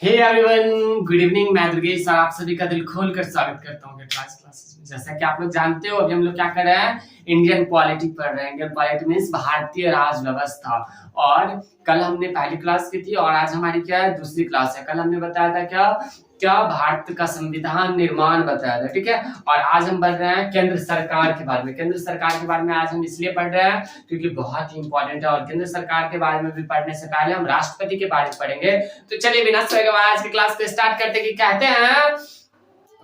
Hey everyone, good evening. मैं दुर्गेश और आप सभी का दिल खोल कर स्वागत करता हूँ क्लासेस में। जैसा कि आप लोग जानते हो, अभी हम लोग क्या कर रहे हैं, इंडियन पॉलिटी पढ़ रहे हैं। इंडियन पॉलिटी मीन्स भारतीय राज व्यवस्था। और कल हमने पहली क्लास की थी और आज हमारी क्या है, दूसरी क्लास है। कल हमने बताया था क्या क्या भारत का संविधान निर्माण बताया था, ठीक है। और आज हम पढ़ रहे हैं केंद्र सरकार के बारे में। केंद्र सरकार के बारे में आज हम इसलिए पढ़ रहे हैं क्योंकि बहुत ही इंपॉर्टेंट है। और केंद्र सरकार के बारे में भी पढ़ने से पहले हम राष्ट्रपति के बारे में पढ़ेंगे। तो चलिए बिना समय गवाए आज की क्लास को स्टार्ट करते कि कहते हैं,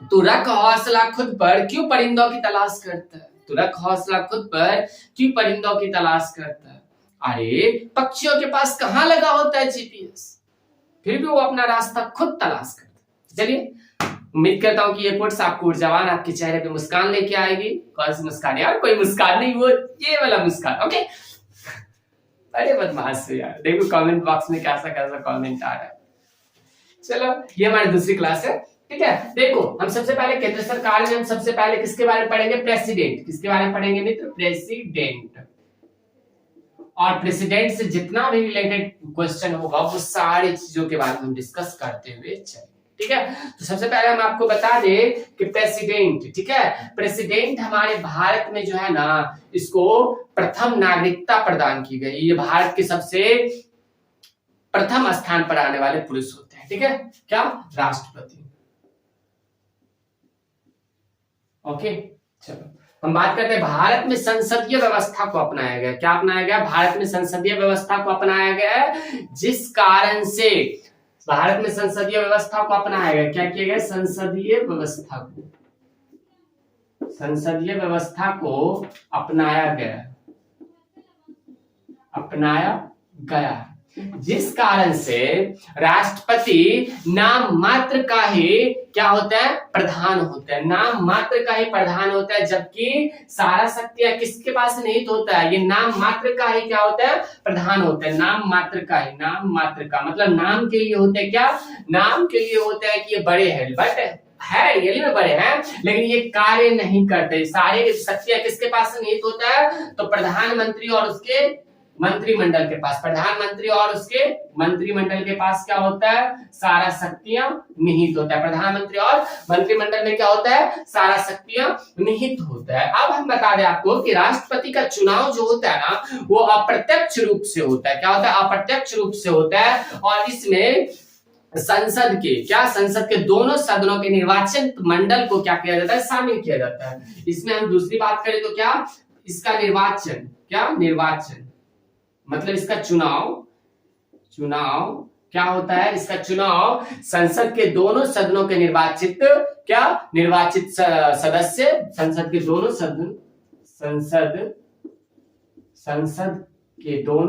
तू रख हौसला खुद पर, क्यों परिंदों की तलाश करता है। तू रख हौसला खुद पर, क्यों परिंदों की तलाश करता है। अरे पक्षियों के पास कहाँ लगा होता है जीपीएस, फिर भी वो अपना रास्ता खुद तलाश करता है। चलिए, उम्मीद करता हूँ कि ये कोट्स आपको ऊर्जावान, आपके चेहरे पे मुस्कान लेके आएगी। कौन सी मुस्कान यार, कोई मुस्कान नहीं, वो ये वाला मुस्कान। ओके, अरे बदमाश है यार। देखो कमेंट बॉक्स में कैसा कैसा कमेंट आ रहा है। चलो, ये हमारी दूसरी क्लास है, ठीक है। देखो, हम सबसे पहले केंद्र सरकार में हम सबसे पहले किसके बारे में पढ़ेंगे, प्रेसिडेंट। किसके बारे में पढ़ेंगे मित्र, प्रेसिडेंट। और प्रेसिडेंट से जितना भी रिलेटेड क्वेश्चन होगा वो सारी चीजों के बारे में हम डिस्कस करते हुए चलेंगे, ठीक है। तो सबसे पहले हम आपको बता दें कि प्रेसिडेंट, ठीक है, प्रेसिडेंट हमारे भारत में जो है ना, इसको प्रथम नागरिकता प्रदान की गई। ये भारत के सबसे प्रथम स्थान पर आने वाले पुरुष होते हैं, ठीक है। क्या, राष्ट्रपति। ओके, चलो हम बात करते हैं भारत में संसदीय व्यवस्था को अपनाया गया। क्या अपनाया गया, भारत में संसदीय व्यवस्था को अपनाया गया है, जिस कारण से भारत में संसदीय व्यवस्था को अपनाया गया। क्या किया गया, संसदीय व्यवस्था को अपनाया गया, जिस कारण से राष्ट्रपति नाम मात्र का ही क्या होता है, प्रधान होता है। नाम मात्र का ही प्रधान होता है, जबकि सारा शक्तियां किसके पास निहित होता है, ये नाम मात्र का ही क्या होता है, प्रधान होता है। नाम मात्र का ही, नाम मात्र का मतलब नाम के लिए होता है। क्या, नाम के लिए होता है कि ये बड़े हैं, बट है रियली में बड़े हैं, लेकिन ये कार्य नहीं करते। सारे शक्तियां किसके पास निहित होता है, तो प्रधानमंत्री और उसके मंत्रिमंडल के पास। प्रधानमंत्री और उसके मंत्रिमंडल के पास क्या होता है, सारा शक्तियां निहित होता है। प्रधानमंत्री और मंत्रिमंडल में क्या होता है, सारा शक्तियां निहित होता है। अब हम बता दें आपको कि राष्ट्रपति का चुनाव जो होता है ना, वो अप्रत्यक्ष रूप से होता है। क्या होता है, अप्रत्यक्ष रूप से होता है। और इसमें संसद के दोनों सदनों के निर्वाचन मंडल को क्या किया जाता है, शामिल किया जाता है। इसमें हम दूसरी बात करें तो क्या, इसका निर्वाचन मतलब इसका चुनाव क्या होता है, इसका चुनाव संसद के दोनों सदनों के निर्वाचित सदस्य, संसद के दोनों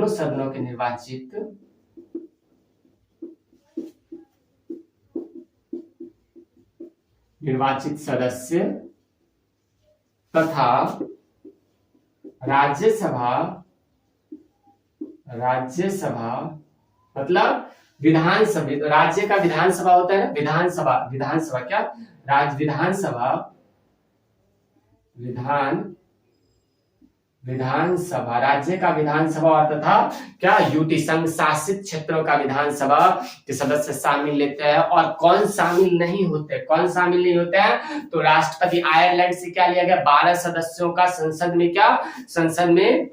सदनों के निर्वाचित सदस्य तथा राज्यसभा मतलब विधानसभा, राज्य का विधानसभा होता है ना, विधानसभा क्या, विधानसभा राज्य का विधानसभा और तथा क्या, यूटी संघ शासित क्षेत्रों का विधानसभा के सदस्य शामिल लेते हैं। और कौन शामिल नहीं होते हैं, तो राष्ट्रपति आयरलैंड से क्या लिया गया, 12 सदस्यों का संसद में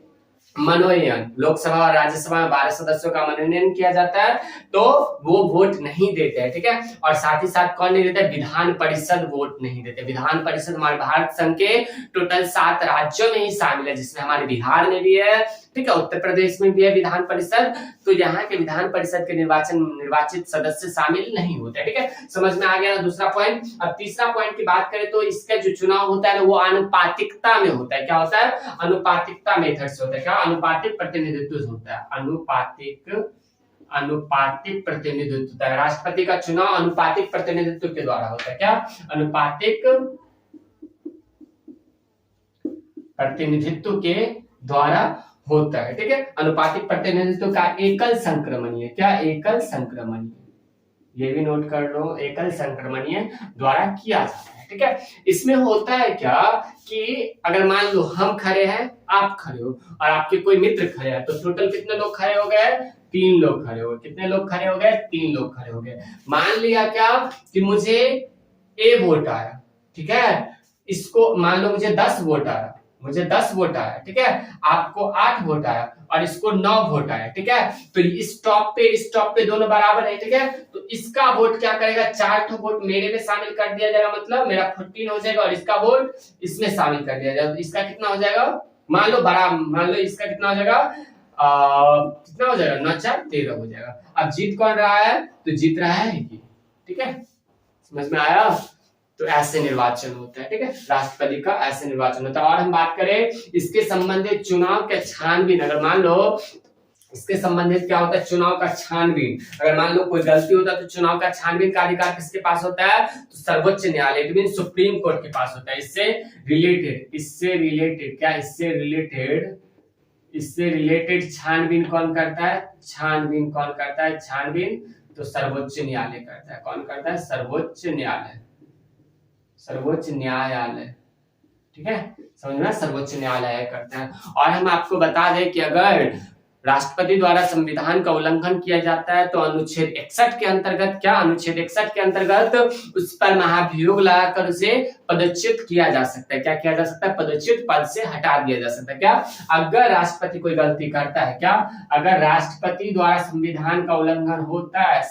मनोनयन, लोकसभा और राज्यसभा में 12 सदस्यों का मनोनयन किया जाता है, तो वो वोट नहीं देते हैं, ठीक है। और साथ ही साथ कौन नहीं देता है, विधान परिषद वोट नहीं देते। विधान परिषद हमारे भारत संघ के टोटल 7 राज्यों में ही शामिल है, जिसमें हमारे बिहार में भी है, ठीक है, उत्तर प्रदेश में भी है विधान परिषद। तो यहाँ के विधान परिषद के निर्वाचित सदस्य शामिल नहीं होते, ठीक है। समझ में आ गया ना दूसरा पॉइंट। अब तीसरा पॉइंट की बात करें तो इसका जो चुनाव होता है ना, वो अनुपातिकता में होता है। क्या होता है, अनुपातिकता मेथड से होता है। क्या, अनुपातिक प्रतिनिधित्व होता है, अनुपातिक प्रतिनिधित्व होता है। राष्ट्रपति का चुनाव अनुपातिक प्रतिनिधित्व के द्वारा होता है। क्या, अनुपातिक प्रतिनिधित्व के द्वारा होता है, ठीक है। अनुपातिक प्रतिनिधित्व का एकल संक्रमणीय, क्या, एकल संक्रमणीय, ये भी नोट कर लो, एकल संक्रमणीय द्वारा किया जाता है, ठीक है। इसमें होता है क्या कि अगर मान लो हम खड़े हैं, आप खड़े हो और आपके कोई मित्र खड़े हैं, तो टोटल कितने लोग खड़े हो गए? 3 लोग खड़े हो गए। कितने लोग खड़े हो गए? 3 लोग खड़े हो गए। मान लिया क्या कि मुझे ए वोट आया, ठीक है, इसको मान लो मुझे 10 वोट आया, मुझे 10 वोट आया, ठीक है, आपको 8 वोट आया और इसको 9 वोट आया, ठीक है। तो इस टॉप पे दोनों बराबर है, ठीक है। तो इसका वोट क्या करेगा? 4 वोट मेरे में शामिल कर दिया जाएगा, मतलब मेरा 14 हो जाएगा और इसका वोट इसमें शामिल कर दिया जाएगा। तो इसका कितना हो जाएगा? मान लो इसका कितना हो जाएगा? कितना हो जाएगा? 9 4 13 हो जाएगा। अब जीत कौन रहा है? तो जीत रहा है ये, ठीक है। समझ में आया? तो ऐसे निर्वाचन होता है, ठीक है, राष्ट्रपति का ऐसे निर्वाचन होता है। और हम बात करें इसके संबंधित चुनाव के छानबीन, अगर मान लो इसके संबंधित क्या होता है? चुनाव का छानबीन। अगर मान लो कोई गलती होता है तो चुनाव का छानबीन का अधिकार किसके पास होता है? तो सर्वोच्च न्यायालय, इट मीन सुप्रीम कोर्ट के पास होता है। इससे रिलेटेड क्या? इससे रिलेटेड छानबीन कौन करता है? छानबीन तो सर्वोच्च न्यायालय करता है। कौन करता है? सर्वोच्च न्यायालय, ठीक है, समझ में? सर्वोच्च न्यायालय करता है। और हम आपको बता दें कि अगर राष्ट्रपति द्वारा संविधान का उल्लंघन किया जाता है तो अनुच्छेद 61 के अंतर्गत क्या? अनुच्छेद 61 के अंतर्गत उस पर महाभियोग लगाकर उसे पदच्युत किया जा सकता है। क्या किया जा सकता है? पदच्युत, पद से हटा दिया जा सकता है। क्या? अगर राष्ट्रपति कोई गलती करता है, क्या? अगर राष्ट्रपति द्वारा संविधान का उल्लंघन होता है,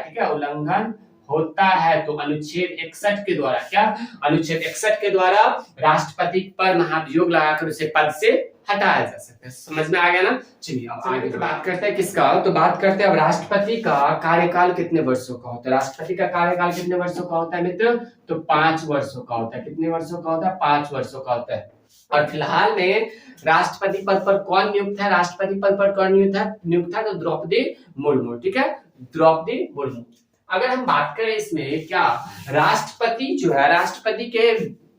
ठीक है, उल्लंघन होता है तो अनुच्छेद 61 के द्वारा क्या? अनुच्छेद 61 के द्वारा राष्ट्रपति पर महाभियोग लगाकर उसे पद से हटाया जा सकता है। समझ में आ गया ना? चलिए अब आगे तो बात करते हैं किसका? तो बात करते हैं अब राष्ट्रपति का कार्यकाल कितने वर्षों का होता है। राष्ट्रपति का कार्यकाल कितने वर्षों का होता है मित्र? तो 5 वर्षों का होता है। कितने वर्षों का होता है? 5 वर्षों का होता है। और फिलहाल में राष्ट्रपति पद पर कौन नियुक्त है? राष्ट्रपति पद पर कौन नियुक्त है? तो द्रौपदी मुर्मू, ठीक है, द्रौपदी मुर्मू। अगर हम बात करें इसमें क्या, राष्ट्रपति जो है, राष्ट्रपति के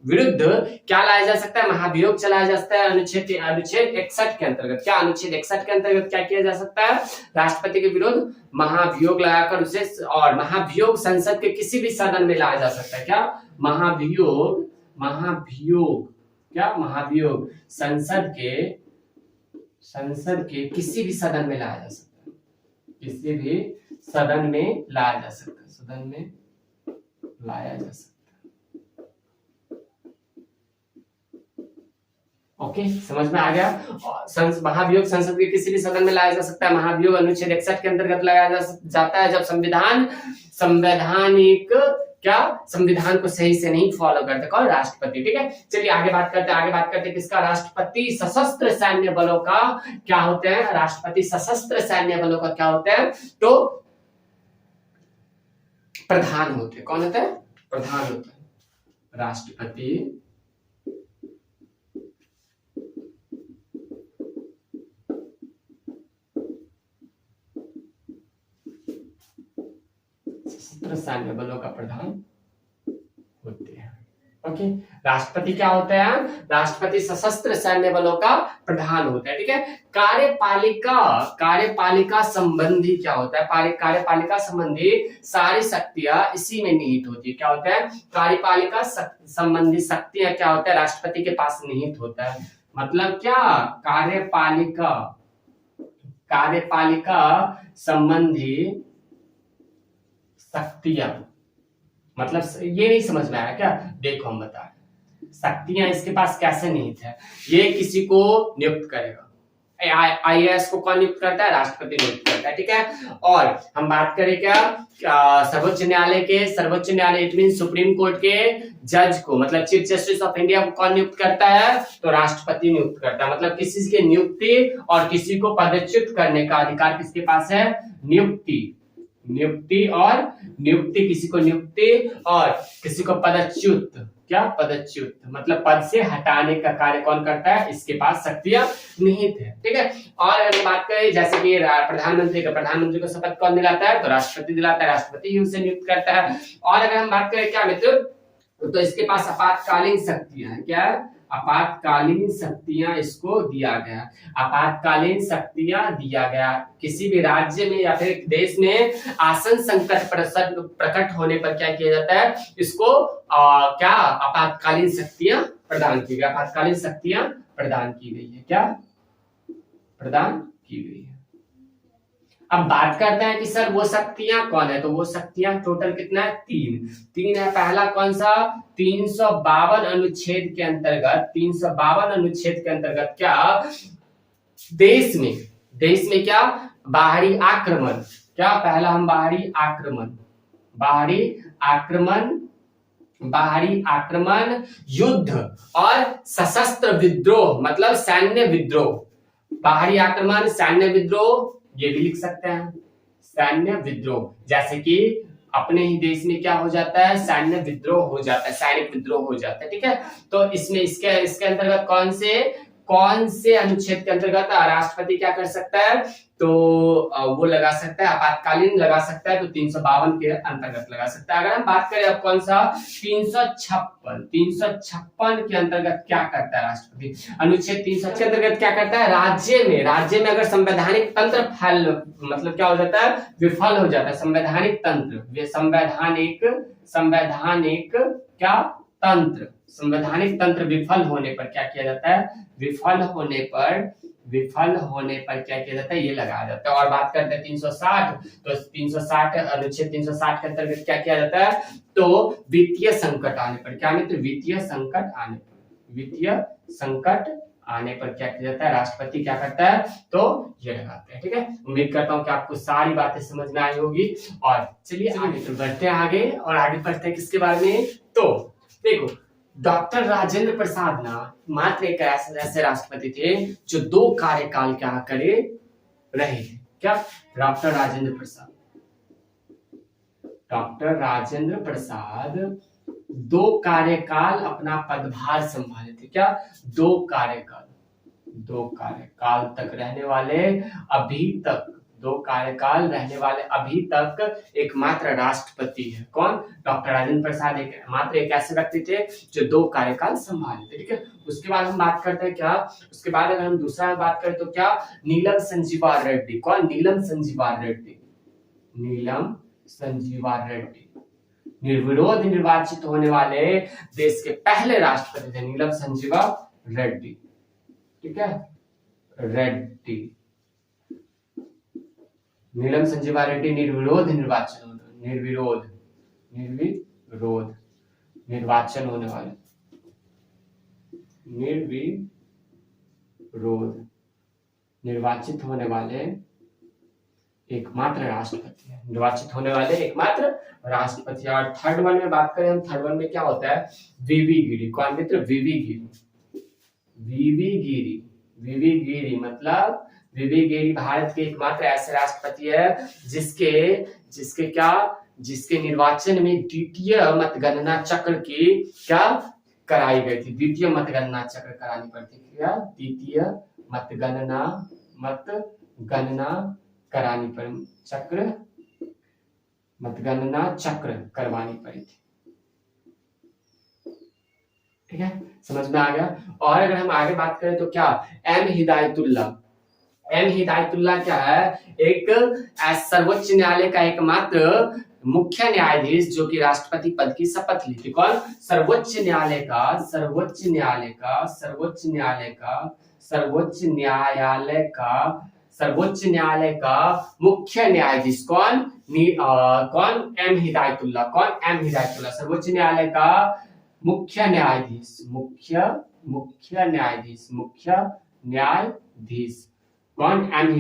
विरुद्ध क्या लाया जा सकता है? महाभियोग चलाया जा सकता है। अनुच्छेद 61 के अंतर्गत क्या? अनुच्छेद 61 के अंतर्गत क्या किया जा सकता है? राष्ट्रपति के विरुद्ध महाभियोग लगाकर उसे, और महाभियोग संसद के किसी भी सदन में लाया जा सकता है। क्या? महाभियोग क्या? महाभियोग संसद के किसी भी सदन में लाया जा सकता है। किसी भी सदन में लाया जा सकता है। ओके, समझ में आ गया? महाभियोग संसद के किसी भी सदन में लाया जा सकता है। महाभियोग अनुच्छेद 61 के अंतर्गत लगाया जाता है जब संविधान को सही से नहीं फॉलो करते कौन? राष्ट्रपति, ठीक है। चलिए आगे बात करते हैं किसका? राष्ट्रपति सशस्त्र सैन्य बलों का क्या होते हैं? राष्ट्रपति सशस्त्र सैन्य बलों का क्या होते हैं? तो प्रधान होते हैं। कौन होता है? प्रधान होता है। राष्ट्रपति सशस्त्र सैन्य बलों का प्रधान होते हैं। ओके, राष्ट्रपति क्या होता है? राष्ट्रपति सशस्त्र सैन्य बलों का प्रधान होता है, ठीक है। कार्यपालिका संबंधी क्या होता है? कार्यपालिका संबंधी सारी शक्तियां इसी में निहित होती है। क्या होता है? कार्यपालिका संबंधी शक्तियां क्या होता है? राष्ट्रपति के पास निहित होता है। मतलब क्या? कार्यपालिका संबंधी शक्तियां, मतलब ये नहीं समझ में आया क्या? देखो हम बता रहे, शक्तियां इसके पास कैसे निहित है। ये किसी को नियुक्त करेगा। IAS को कौन नियुक्त करता है? राष्ट्रपति नियुक्त करता है, ठीक है। और हम बात करें क्या, सर्वोच्च न्यायालय इट मीन सुप्रीम कोर्ट के जज को, मतलब चीफ जस्टिस ऑफ इंडिया को कौन नियुक्त करता है? तो राष्ट्रपति नियुक्त करता है। मतलब किसी की नियुक्ति और किसी को पदच्युत करने का अधिकार किसके पास है? नियुक्ति किसी को नियुक्ति और किसी को पदच्युत, क्या? पदच्युत मतलब पद से हटाने का कार्य कौन करता है? इसके पास शक्तियां निहित है, ठीक है। और अगर बात करें जैसे कि प्रधानमंत्री को शपथ कौन दिलाता है? तो राष्ट्रपति दिलाता है, राष्ट्रपति ही उसे नियुक्त करता है। और अगर हम बात करें क्या मित्र, तो इसके पास आपातकालीन शक्तियां है। क्या? आपातकालीन शक्तियां इसको दिया गया, आपातकालीन शक्तियां दिया गया। किसी भी राज्य में या फिर देश में आसन संकट प्रकट होने पर क्या किया जाता है, इसको क्या आपातकालीन शक्तियां प्रदान की गई, आपातकालीन शक्तियां प्रदान की गई है, क्या प्रदान की गई है। अब बात करते हैं कि सर वो शक्तियां कौन है, तो वो शक्तियां टोटल कितना है, तीन है। पहला कौन सा, 352 अनुच्छेद के अंतर्गत, 352 अनुच्छेद के अंतर्गत क्या देश में क्या बाहरी आक्रमण, क्या पहला हम बाहरी आक्रमण युद्ध और सशस्त्र विद्रोह, मतलब सैन्य विद्रोह, बाहरी आक्रमण सैन्य विद्रोह, ये भी लिख सकते हैं सैन्य विद्रोह। जैसे कि अपने ही देश में क्या हो जाता है, सैन्य विद्रोह हो जाता है, सैनिक विद्रोह हो जाता है, ठीक है। तो इसमें इसके अंतर्गत कौन से अनुच्छेद के अंतर्गत राष्ट्रपति क्या कर सकता है, तो वो लगा सकता है, आपातकालीन लगा सकता है, तो 352 के अंतर्गत लगा सकता है। अगर हम बात करें अब कौन सा, 356 के अंतर्गत क्या करता है राष्ट्रपति, अनुच्छेद 356 के अंतर्गत क्या करता है, राज्य में अगर संवैधानिक तंत्र मतलब क्या हो जाता है, विफल हो जाता है, संवैधानिक तंत्र विफल होने पर क्या किया जाता है, विफल होने पर क्या किया जाता है, ये लगाया जाता है। और बात करते हैं 360, तो 360 अनुच्छेद 360 के अंतर्गत क्या किया जाता है, तो वित्तीय संकट आने पर, क्या मित्र, वित्तीय संकट आने पर क्या किया जाता है, राष्ट्रपति क्या करता है, तो ये लगाते हैं, ठीक है। उम्मीद करता हूँ कि आपको सारी बातें समझ में आई होगी। और चलिए आगे बढ़ते हैं आगे बढ़ते हैं किसके बारे में, तो देखो डॉक्टर राजेंद्र प्रसाद ना मात्र एक ऐसे राष्ट्रपति थे जो 2 कार्यकाल क्या करे रहे थे, क्या, डॉक्टर राजेंद्र प्रसाद 2 कार्यकाल अपना पदभार संभाले थे, क्या, 2 कार्यकाल तक रहने वाले, अभी तक एकमात्र राष्ट्रपति है, कौन, डॉक्टर राजेंद्र प्रसाद मात्र एक ऐसे व्यक्ति थे जो 2 कार्यकाल संभाले थे, ठीक है। उसके बाद हम बात करते हैं क्या, उसके बाद अगर हम दूसरा बात करें तो क्या, नीलम संजीवा रेड्डी, कौन, नीलम संजीवा रेड्डी निर्विरोध निर्वाचित होने वाले देश के पहले राष्ट्रपति थे, नीलम संजीवा रेड्डी, ठीक है, नीलम संजीवा रेड्डी निर्विरोध निर्वाचन होने वाले, निर्वाचित होने वाले एकमात्र राष्ट्रपति है, और थर्ड वन में बात करें हम, थर्ड वन में क्या होता है, वीवी गिरी, कौन मित्र, वीवी गिरी मतलब वीवी गिरी भारत के एकमात्र ऐसे राष्ट्रपति है जिसके निर्वाचन में द्वितीय मतगणना चक्र की क्या कराई गई थी, द्वितीय मतगणना चक्र करानी पड़ती थी, क्या, द्वितीय मतगणना चक्र करवानी पड़ी थी, ठीक है, समझ में आ गया। और अगर हम आगे बात करें तो क्या, एम हिदायतुल्ला क्या है, एक सर्वोच्च न्यायालय का एकमात्र मुख्य न्यायाधीश जो कि राष्ट्रपति पद की शपथ ली थी, कौन, सर्वोच्च न्यायालय का मुख्य न्यायाधीश, कौन, एम हिदायतुल्ला, सर्वोच्च न्यायालय का मुख्य न्यायाधीश, कौन, एम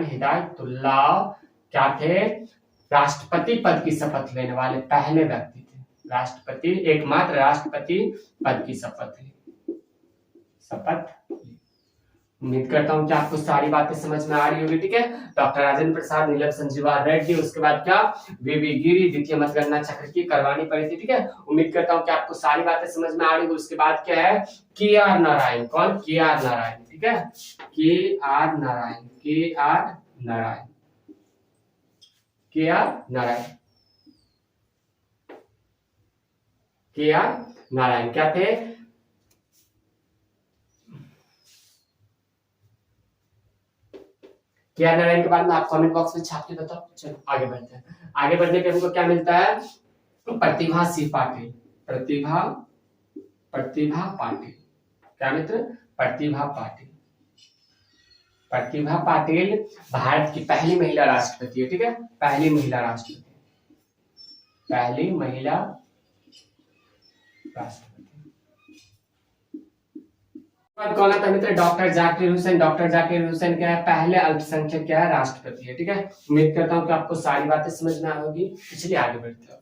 हिदायतुल्ला क्या थे, राष्ट्रपति पद की शपथ लेने वाले पहले व्यक्ति थे, एकमात्र राष्ट्रपति पद की शपथ ली। उम्मीद करता हूं कि आपको सारी बातें समझ में आ रही होगी, ठीक है। डॉक्टर राजेंद्र प्रसाद, नीलम संजीवा रेड्डी, उसके बाद क्या, वीवी गिरी, द्वितीय मतगणना चक्र की करवानी पड़ी थी, ठीक है। उम्मीद करता हूं कि आपको सारी बातें समझ में आ रही होगी। उसके बाद क्या है, के आर नारायण, कौन, के आर नारायण, ठीक है, के आर नारायण के आर नारायण क्या थे? के आर नारायण के बारे में आप कमेंट बॉक्स में छाप के बताओ। चलो आगे बढ़ते हैं। आगे बढ़ने पे हमको क्या मिलता है? प्रतिभा सी पाटिल। प्रतिभा पाटिल क्या मित्र? प्रतिभा पाटिल। प्रतिभा पाटिल भारत की पहली महिला राष्ट्रपति है, ठीक है, पहली महिला राष्ट्रपति, पहली महिला राष्ट्रपति। कौन था मित्र? डॉक्टर जाकिर हुसैन। डॉक्टर जाकिर हुसैन क्या है? पहले अल्पसंख्यक क्या है? राष्ट्रपति है, ठीक है। उम्मीद करता हूँ कि आपको सारी बातें समझ में आ होगी। चलिए आगे बढ़ते हैं।